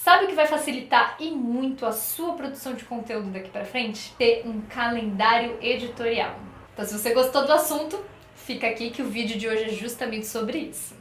Sabe o que vai facilitar e muito a sua produção de conteúdo daqui para frente? Ter um calendário editorial. Então, se você gostou do assunto, fica aqui que o vídeo de hoje é justamente sobre isso.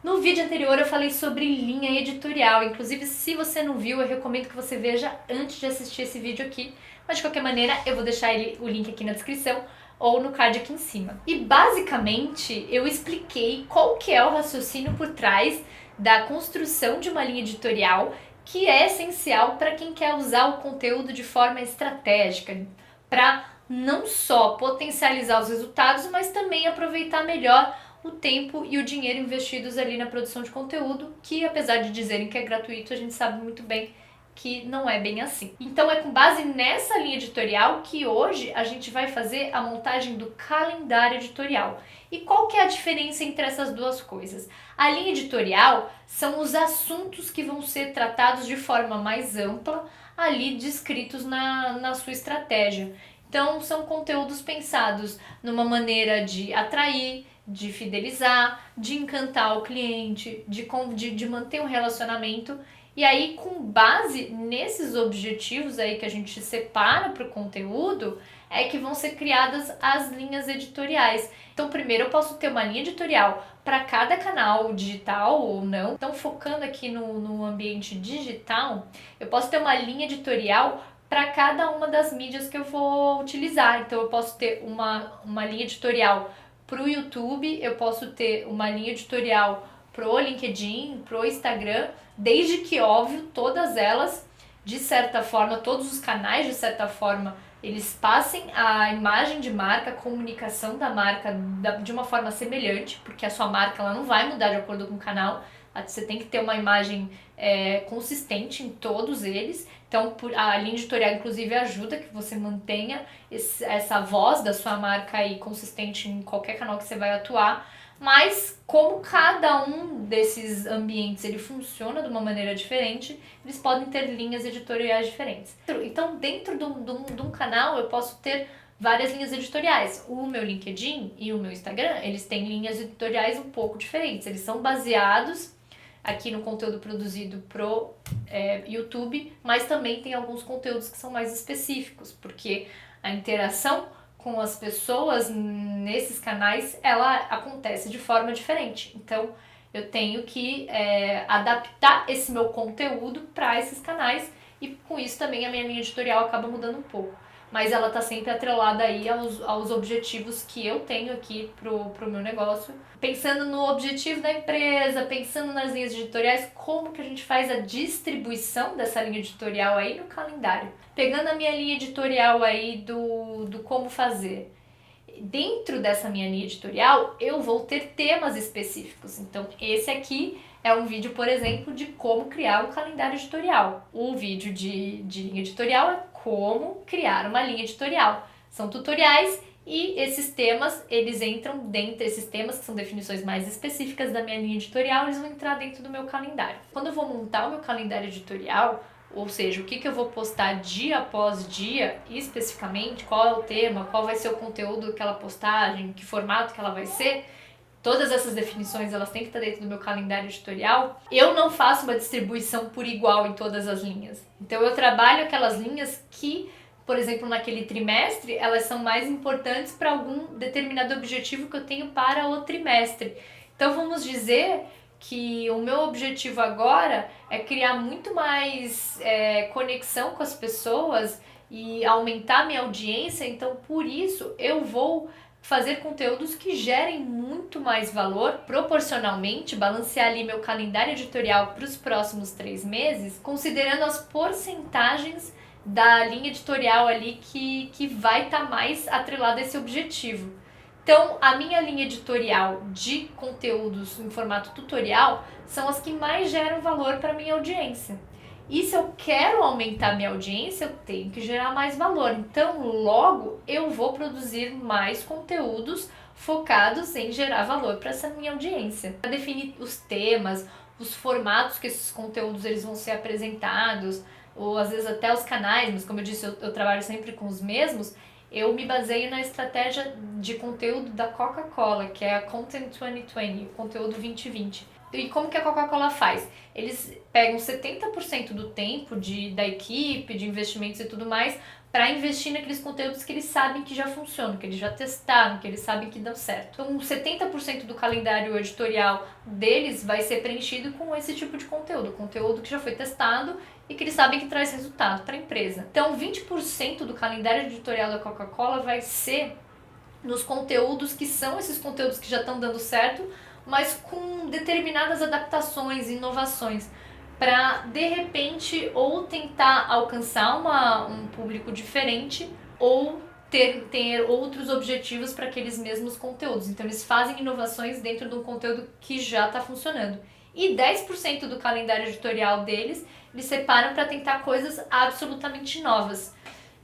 No vídeo anterior eu falei sobre linha editorial, inclusive se você não viu eu recomendo que você veja antes de assistir esse vídeo aqui, mas de qualquer maneira eu vou deixar o link aqui na descrição ou no card aqui em cima. E basicamente eu expliquei qual que é o raciocínio por trás da construção de uma linha editorial que é essencial para quem quer usar o conteúdo de forma estratégica, para não só potencializar os resultados, mas também aproveitar melhor o tempo e o dinheiro investidos ali na produção de conteúdo, que apesar de dizerem que é gratuito, a gente sabe muito bem que não é bem assim. Então é com base nessa linha editorial que hoje a gente vai fazer a montagem do calendário editorial. E qual que é a diferença entre essas duas coisas? A linha editorial são os assuntos que vão ser tratados de forma mais ampla, ali descritos na sua estratégia. Então são conteúdos pensados numa maneira de atrair, de fidelizar, de encantar o cliente, de manter um relacionamento. E aí, com base nesses objetivos aí que a gente separa para o conteúdo, é que vão ser criadas as linhas editoriais. Então, primeiro eu posso ter uma linha editorial para cada canal digital ou não. Então, focando aqui no ambiente digital, eu posso ter uma linha editorial para cada uma das mídias que eu vou utilizar. Então, eu posso ter uma linha editorial para o YouTube, eu posso ter uma linha editorial pro LinkedIn, pro Instagram, desde que, óbvio, todas elas, de certa forma, todos os canais, de certa forma, eles passem a imagem de marca, a comunicação da marca de uma forma semelhante, porque a sua marca ela não vai mudar de acordo com o canal, você tem que ter uma imagem consistente em todos eles. Então, a linha editorial, inclusive, ajuda que você mantenha essa voz da sua marca aí consistente em qualquer canal que você vai atuar. Mas, como cada um desses ambientes ele funciona de uma maneira diferente, eles podem ter linhas editoriais diferentes. Então, dentro de um canal, eu posso ter várias linhas editoriais. O meu LinkedIn e o meu Instagram, eles têm linhas editoriais um pouco diferentes. Eles são baseados aqui no conteúdo produzido pro YouTube, mas também tem alguns conteúdos que são mais específicos, porque a interação com as pessoas nesses canais, ela acontece de forma diferente. Então, eu tenho que adaptar esse meu conteúdo para esses canais e com isso também a minha linha editorial acaba mudando um pouco. Mas ela está sempre atrelada aí aos objetivos que eu tenho aqui pro meu negócio. Pensando no objetivo da empresa, pensando nas linhas editoriais, como que a gente faz a distribuição dessa linha editorial aí no calendário? Pegando a minha linha editorial aí do como fazer. Dentro dessa minha linha editorial, eu vou ter temas específicos. Então, esse aqui é um vídeo, por exemplo, de como criar um calendário editorial. O vídeo de linha editorial é como criar uma linha editorial. São tutoriais e esses temas, eles entram dentro, esses temas que são definições mais específicas da minha linha editorial, eles vão entrar dentro do meu calendário. Quando eu vou montar o meu calendário editorial, ou seja, o que eu vou postar dia após dia, especificamente, qual é o tema, qual vai ser o conteúdo daquela postagem, que formato que ela vai ser, todas essas definições elas têm que estar dentro do meu calendário editorial. Eu não faço uma distribuição por igual em todas as linhas. Então eu trabalho aquelas linhas que, por exemplo, naquele trimestre, elas são mais importantes para algum determinado objetivo que eu tenho para o trimestre. Então vamos dizer que o meu objetivo agora é criar muito mais conexão com as pessoas e aumentar minha audiência, então por isso eu vou fazer conteúdos que gerem muito mais valor, proporcionalmente, balancear ali meu calendário editorial para os próximos 3 meses, considerando as porcentagens da linha editorial ali que vai estar mais atrelada a esse objetivo. Então, a minha linha editorial de conteúdos em formato tutorial são as que mais geram valor para a minha audiência. E se eu quero aumentar minha audiência, eu tenho que gerar mais valor. Então, logo, eu vou produzir mais conteúdos focados em gerar valor para essa minha audiência. Para definir os temas, os formatos que esses conteúdos eles vão ser apresentados, ou às vezes até os canais, mas como eu disse, eu trabalho sempre com os mesmos. eu me baseio na estratégia de conteúdo da Coca-Cola, que é a Content 2020, o conteúdo 2020. E como que a Coca-Cola faz? Eles pegam 70% do tempo da equipe, de investimentos e tudo mais, para investir naqueles conteúdos que eles sabem que já funcionam, que eles já testaram, que eles sabem que dão certo. Então, 70% do calendário editorial deles vai ser preenchido com esse tipo de conteúdo que já foi testado e que eles sabem que traz resultado para a empresa. Então, 20% do calendário editorial da Coca-Cola vai ser nos conteúdos que são esses conteúdos que já estão dando certo, mas com determinadas adaptações e inovações, para de repente ou tentar alcançar um público diferente ou ter outros objetivos para aqueles mesmos conteúdos. Então eles fazem inovações dentro de um conteúdo que já está funcionando. E 10% do calendário editorial deles, eles separam para tentar coisas absolutamente novas.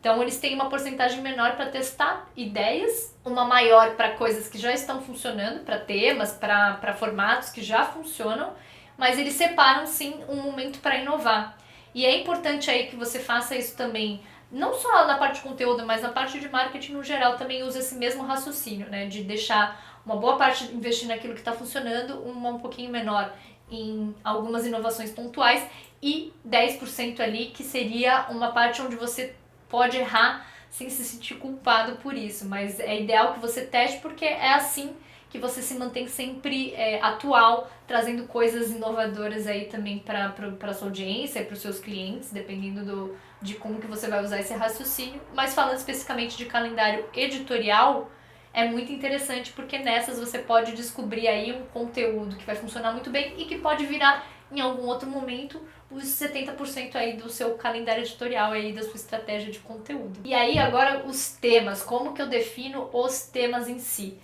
Então eles têm uma porcentagem menor para testar ideias, uma maior para coisas que já estão funcionando, para temas, para formatos que já funcionam, mas eles separam sim um momento para inovar. E é importante aí que você faça isso também, não só na parte de conteúdo, mas na parte de marketing no geral, também usa esse mesmo raciocínio, né? De deixar uma boa parte investir naquilo que está funcionando, uma um pouquinho menor em algumas inovações pontuais e 10% ali que seria uma parte onde você pode errar sem se sentir culpado por isso, mas é ideal que você teste porque é assim que você se mantém sempre atual, trazendo coisas inovadoras aí também para a sua audiência e para os seus clientes, dependendo de como que você vai usar esse raciocínio. Mas falando especificamente de calendário editorial, é muito interessante porque nessas você pode descobrir aí um conteúdo que vai funcionar muito bem e que pode virar em algum outro momento os 70% aí do seu calendário editorial aí, da sua estratégia de conteúdo. E aí agora os temas, como que eu defino os temas em si?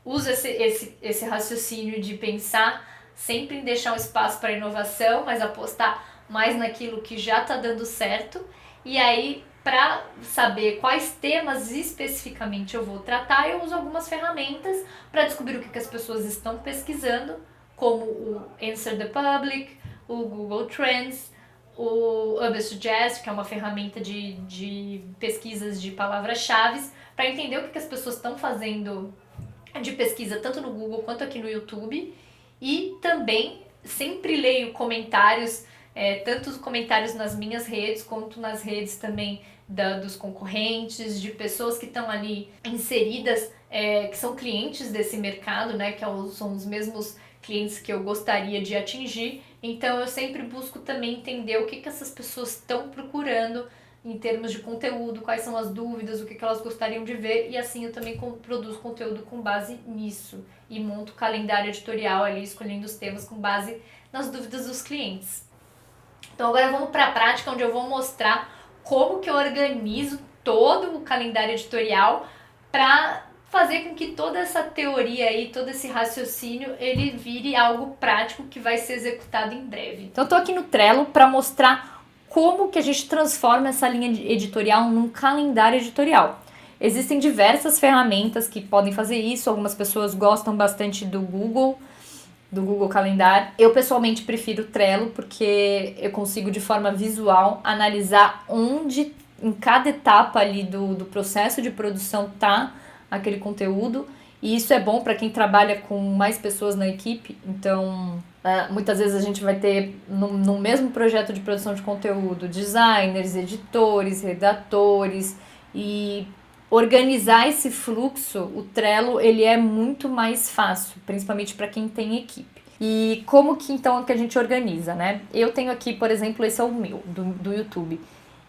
Uso esse raciocínio de pensar sempre em deixar um espaço para inovação, mas apostar mais naquilo que já está dando certo. E aí, para saber quais temas especificamente eu vou tratar, eu uso algumas ferramentas para descobrir o que as pessoas estão pesquisando, como o Answer the Public, o Google Trends, o Ubersuggest, que é uma ferramenta de pesquisas de palavras-chave, para entender o que as pessoas estão fazendo de pesquisa, tanto no Google quanto aqui no YouTube. E também sempre leio comentários, tanto os comentários nas minhas redes, quanto nas redes também dos concorrentes, de pessoas que estão ali inseridas, que são clientes desse mercado, né, que são os mesmos clientes que eu gostaria de atingir. Então eu sempre busco também entender o que essas pessoas estão procurando em termos de conteúdo, quais são as dúvidas, o que elas gostariam de ver, e assim eu também produzo conteúdo com base nisso e monto calendário editorial ali, escolhendo os temas com base nas dúvidas dos clientes. Então agora vamos para a prática, onde eu vou mostrar como que eu organizo todo o calendário editorial para fazer com que toda essa teoria aí, todo esse raciocínio, ele vire algo prático que vai ser executado em breve. Então eu tô aqui no Trello para mostrar como que a gente transforma essa linha editorial num calendário editorial. Existem diversas ferramentas que podem fazer isso, algumas pessoas gostam bastante do Google Calendar. Eu pessoalmente prefiro o Trello porque eu consigo de forma visual analisar onde em cada etapa ali do processo de produção tá aquele conteúdo, e isso é bom para quem trabalha com mais pessoas na equipe. Então muitas vezes a gente vai ter no mesmo projeto de produção de conteúdo designers, editores, redatores, e organizar esse fluxo, o Trello, ele é muito mais fácil, principalmente para quem tem equipe. E como que então que a gente organiza, né? Eu tenho aqui, por exemplo, esse é o meu, do YouTube,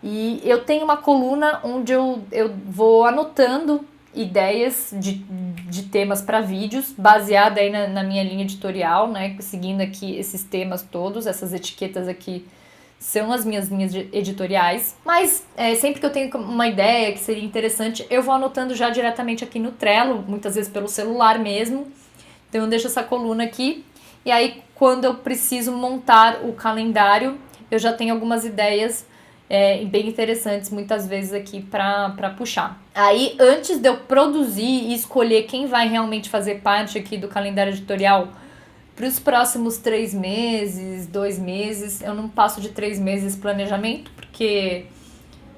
e eu tenho uma coluna onde eu vou anotando ideias de temas para vídeos, baseada aí na minha linha editorial, né? Seguindo aqui esses temas todos, essas etiquetas aqui são as minhas linhas editoriais, mas sempre que eu tenho uma ideia que seria interessante, eu vou anotando já diretamente aqui no Trello, muitas vezes pelo celular mesmo. Então eu deixo essa coluna aqui, e aí quando eu preciso montar o calendário, eu já tenho algumas ideias bem interessantes muitas vezes aqui para puxar. Aí, antes de eu produzir e escolher quem vai realmente fazer parte aqui do calendário editorial para os próximos 3 meses, 2 meses, eu não passo de 3 meses planejamento, porque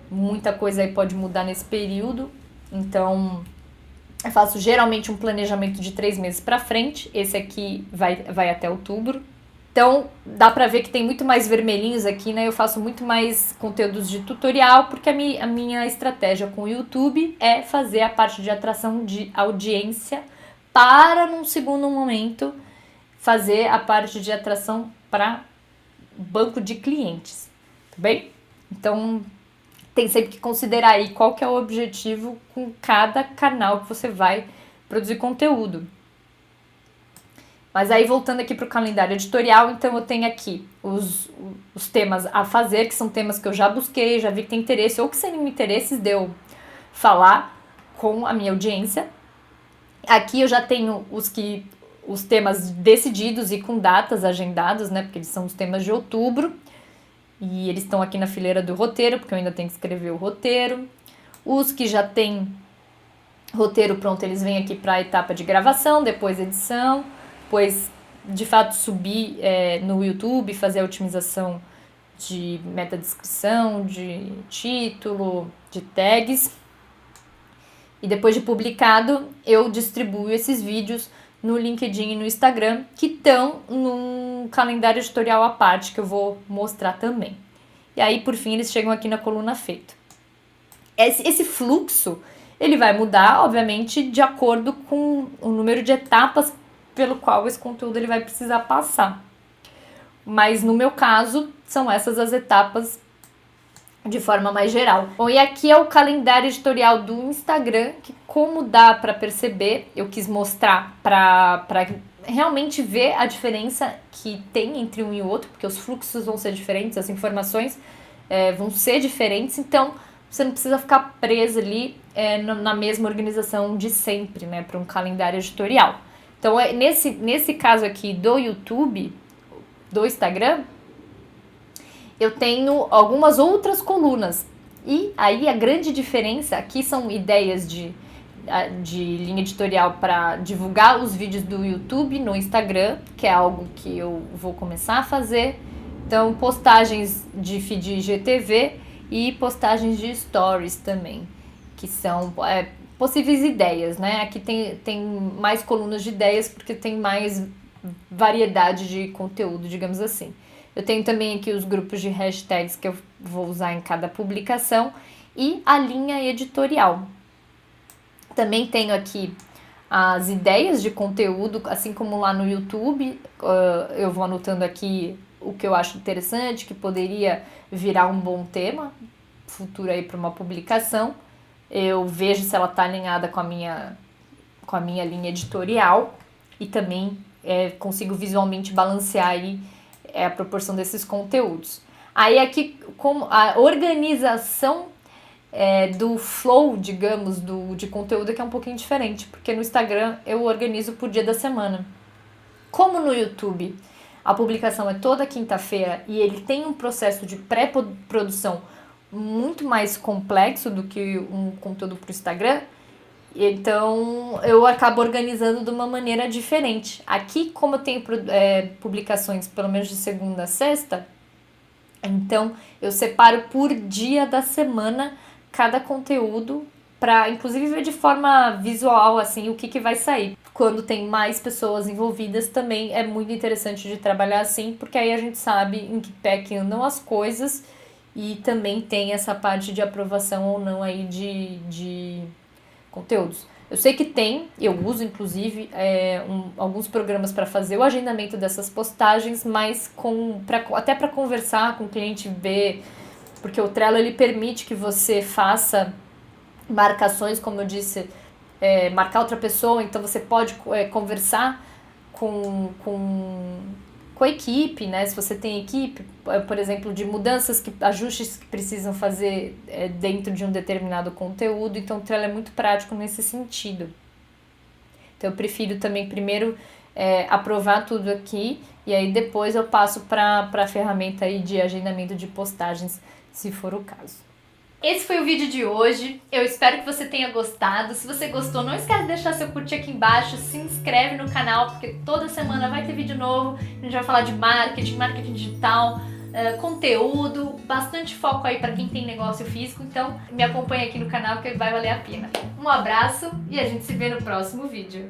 muita coisa aí pode mudar nesse período. Então, eu faço geralmente um planejamento de 3 meses para frente. Esse aqui vai até outubro. Então, dá pra ver que tem muito mais vermelhinhos aqui, né? Eu faço muito mais conteúdos de tutorial, porque a minha estratégia com o YouTube é fazer a parte de atração de audiência para, num segundo momento, fazer a parte de atração para banco de clientes, tá bem? Então, tem sempre que considerar aí qual que é o objetivo com cada canal que você vai produzir conteúdo. Mas aí, voltando aqui para o calendário editorial, então eu tenho aqui os temas a fazer, que são temas que eu já busquei, já vi que tem interesse, ou que seriam interesses de eu falar com a minha audiência. Aqui eu já tenho os temas decididos e com datas agendadas, né? Porque eles são os temas de outubro. E eles estão aqui na fileira do roteiro, porque eu ainda tenho que escrever o roteiro. Os que já têm roteiro pronto, eles vêm aqui para a etapa de gravação, depois edição, depois de fato subir no YouTube, fazer a otimização de metadescrição, de título, de tags. E depois de publicado, eu distribuo esses vídeos no LinkedIn e no Instagram, que estão num calendário editorial à parte, que eu vou mostrar também. E aí, por fim, eles chegam aqui na coluna feito. Esse fluxo, ele vai mudar, obviamente, de acordo com o número de etapas pelo qual esse conteúdo ele vai precisar passar. Mas, no meu caso, são essas as etapas de forma mais geral. Bom, e aqui é o calendário editorial do Instagram, que, como dá para perceber, eu quis mostrar para realmente ver a diferença que tem entre um e o outro, porque os fluxos vão ser diferentes, as informações vão ser diferentes, então você não precisa ficar preso ali na mesma organização de sempre, né, para um calendário editorial. Então, nesse caso aqui do YouTube, do Instagram, eu tenho algumas outras colunas. E aí a grande diferença aqui são ideias de linha editorial para divulgar os vídeos do YouTube no Instagram, que é algo que eu vou começar a fazer. Então, postagens de feed IGTV e postagens de stories também, que são possíveis ideias, né? Aqui tem mais colunas de ideias porque tem mais variedade de conteúdo, digamos assim. Eu tenho também aqui os grupos de hashtags que eu vou usar em cada publicação e a linha editorial. Também tenho aqui as ideias de conteúdo, assim como lá no YouTube, eu vou anotando aqui o que eu acho interessante, que poderia virar um bom tema futuro aí para uma publicação. Eu vejo se ela está alinhada com a minha linha editorial e também consigo visualmente balancear aí a proporção desses conteúdos. Aí aqui, como a organização do flow, digamos, de conteúdo que é um pouquinho diferente, porque no Instagram eu organizo por dia da semana. Como no YouTube a publicação é toda quinta-feira e ele tem um processo de pré-produção muito mais complexo do que um conteúdo para o Instagram, então eu acabo organizando de uma maneira diferente. Aqui, como eu tenho publicações pelo menos de segunda a sexta, então eu separo por dia da semana cada conteúdo para, inclusive, ver de forma visual assim o que vai sair. Quando tem mais pessoas envolvidas também é muito interessante de trabalhar assim, porque aí a gente sabe em que pé que andam as coisas e também tem essa parte de aprovação ou não aí de conteúdos. Eu sei que eu uso inclusive alguns programas para fazer o agendamento dessas postagens, mas até para conversar com o cliente, ver, porque o Trello ele permite que você faça marcações, como eu disse, marcar outra pessoa, então você pode conversar com a equipe, né? Se você tem equipe, por exemplo, de mudanças, ajustes que precisam fazer dentro de um determinado conteúdo, então o Trello é muito prático nesse sentido. Então eu prefiro também primeiro aprovar tudo aqui e aí depois eu passo para a ferramenta aí de agendamento de postagens, se for o caso. Esse foi o vídeo de hoje, eu espero que você tenha gostado. Se você gostou, não esquece de deixar seu curtir aqui embaixo, se inscreve no canal, porque toda semana vai ter vídeo novo. A gente vai falar de marketing digital, conteúdo, bastante foco aí para quem tem negócio físico, então me acompanha aqui no canal que vai valer a pena. Um abraço e a gente se vê no próximo vídeo.